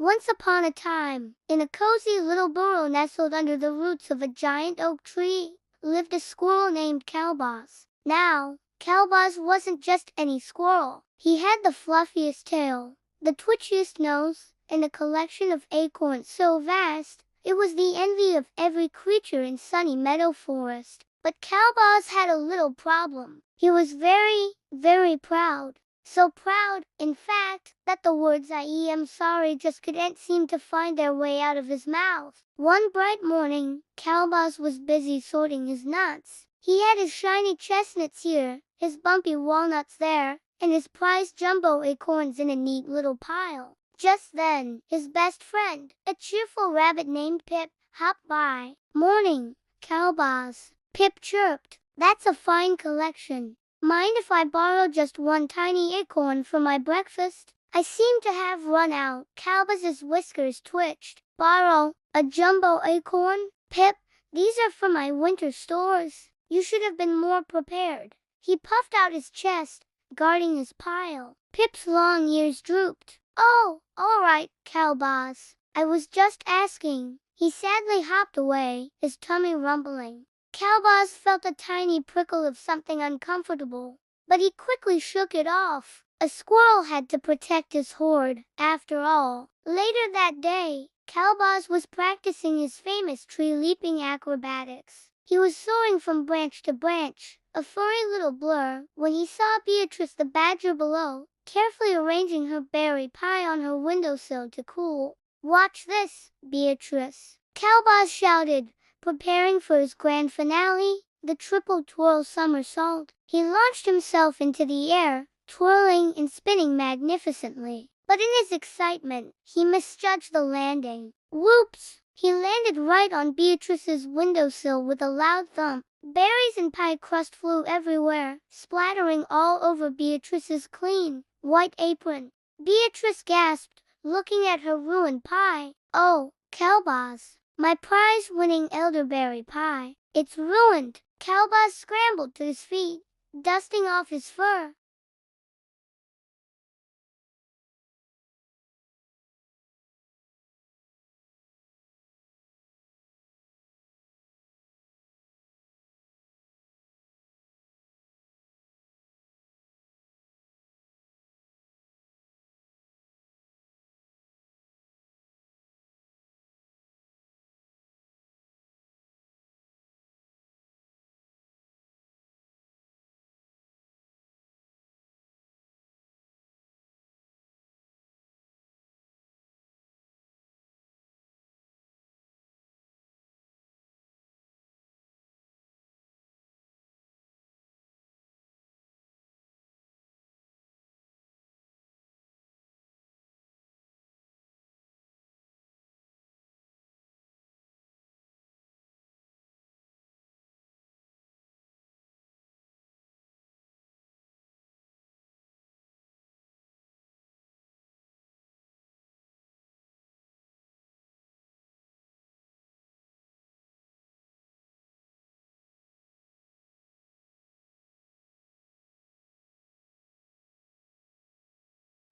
Once upon a time, in a cozy little burrow nestled under the roots of a giant oak tree, lived a squirrel named Qalbaz. Now, Qalbaz wasn't just any squirrel. He had the fluffiest tail, the twitchiest nose, and a collection of acorns so vast, it was the envy of every creature in Sunny Meadow Forest. But Qalbaz had a little problem. He was very, very proud. So proud, in fact, that the words "I am sorry" just couldn't seem to find their way out of his mouth. One bright morning, Qalbaz was busy sorting his nuts. He had his shiny chestnuts here, his bumpy walnuts there, and his prized jumbo acorns in a neat little pile. Just then, his best friend, a cheerful rabbit named Pip, hopped by. "Morning, Qalbaz," Pip chirped. "That's a fine collection. Mind if I borrow just one tiny acorn for my breakfast? I seem to have run out." Qalbaz's whiskers twitched. "Borrow a jumbo acorn? Pip, these are for my winter stores. You should have been more prepared." He puffed out his chest, guarding his pile. Pip's long ears drooped. "Oh, all right, Qalbaz. I was just asking." He sadly hopped away, his tummy rumbling. Qalbaz felt a tiny prickle of something uncomfortable, but he quickly shook it off. A squirrel had to protect his hoard, after all. Later that day, Qalbaz was practicing his famous tree-leaping acrobatics. He was soaring from branch to branch, a furry little blur, when he saw Beatrice the badger below, carefully arranging her berry pie on her windowsill to cool. "Watch this, Beatrice," Qalbaz shouted, preparing for his grand finale, the triple twirl somersault. He launched himself into the air, twirling and spinning magnificently. But in his excitement, he misjudged the landing. Whoops! He landed right on Beatrice's windowsill with a loud thump. Berries and pie crust flew everywhere, splattering all over Beatrice's clean, white apron. Beatrice gasped, looking at her ruined pie. "Oh, Qalbaz, my prize-winning elderberry pie. It's ruined." Qalbaz scrambled to his feet, dusting off his fur.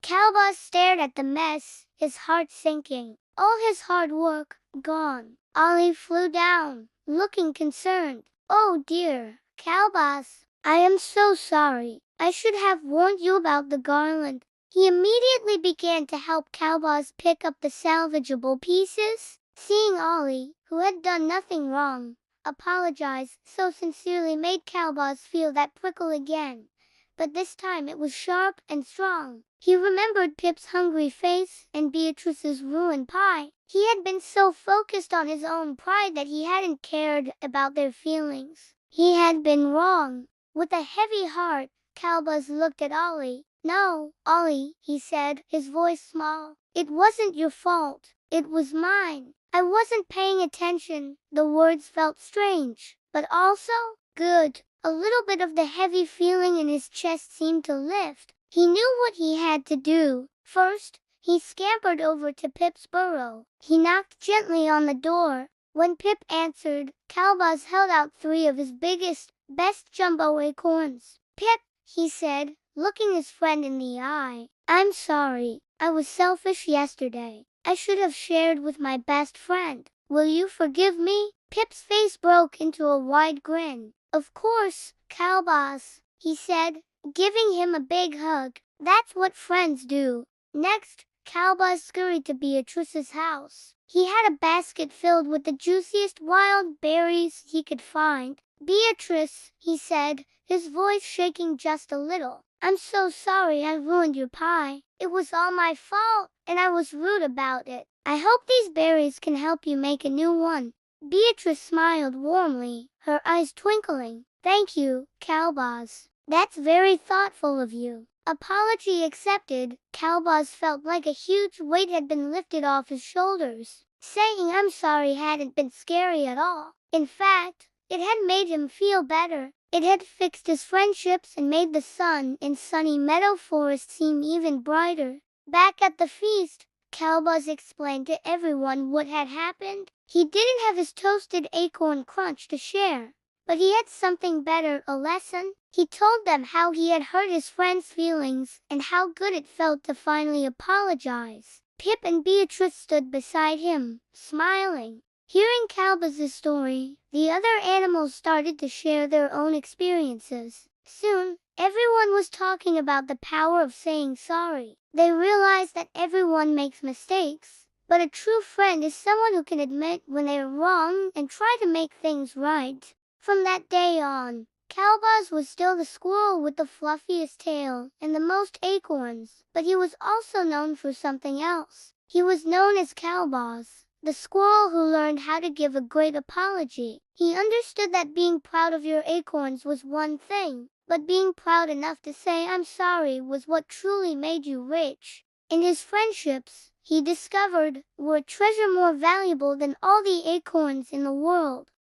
Qalbaz stared at the mess, his heart sinking. All his hard work, gone. Ollie flew down, looking concerned. "Oh dear, Qalbaz, I am so sorry. I should have warned you about the garland." He immediately began to help Qalbaz pick up the salvageable pieces. Seeing Ollie, who had done nothing wrong, apologize so sincerely made Qalbaz feel that prickle again. But this time it was sharp and strong. He remembered Pip's hungry face and Beatrice's ruined pie. He had been so focused on his own pride that he hadn't cared about their feelings. He had been wrong. With a heavy heart, Qalbaz looked at Ollie. "No, Ollie," he said, his voice small. "It wasn't your fault. It was mine. I wasn't paying attention." The words felt strange, but also good. A little bit of the heavy feeling in his chest seemed to lift. He knew what he had to do. First, he scampered over to Pip's burrow. He knocked gently on the door. When Pip answered, Qalbaz held out 3 of his biggest, best jumbo acorns. "Pip," he said, looking his friend in the eye, "I'm sorry. I was selfish yesterday. I should have shared with my best friend. Will you forgive me?" Pip's face broke into a wide grin. "Of course, Qalbaz," he said, giving him a big hug. "That's what friends do." Next, Qalbaz scurried to Beatrice's house. He had a basket filled with the juiciest wild berries he could find. "Beatrice," he said, his voice shaking just a little, "I'm so sorry I ruined your pie. It was all my fault, and I was rude about it. I hope these berries can help you make a new one." Beatrice smiled warmly, her eyes twinkling. "Thank you, Qalbaz. That's very thoughtful of you." Apology accepted, Qalbaz felt like a huge weight had been lifted off his shoulders. Saying "I'm sorry" hadn't been scary at all. In fact, it had made him feel better. It had fixed his friendships and made the sun in sunny Meadow Forest seem even brighter. Back at the feast, Qalbaz explained to everyone what had happened. He didn't have his toasted acorn crunch to share, but he had something better, a lesson. He told them how he had hurt his friend's feelings and how good it felt to finally apologize. Pip and Beatrice stood beside him, smiling. Hearing Qalbaz's story, the other animals started to share their own experiences. Soon, everyone was talking about the power of saying sorry. They realized that everyone makes mistakes, but a true friend is someone who can admit when they are wrong and try to make things right. From that day on, Qalbaz was still the squirrel with the fluffiest tail and the most acorns, but he was also known for something else. He was known as Qalbaz, the squirrel who learned how to give a great apology. He understood that being proud of your acorns was one thing, but being proud enough to say "I'm sorry" was what truly made you rich. In his friendships, he discovered, were a treasure more valuable than all the acorns in the world.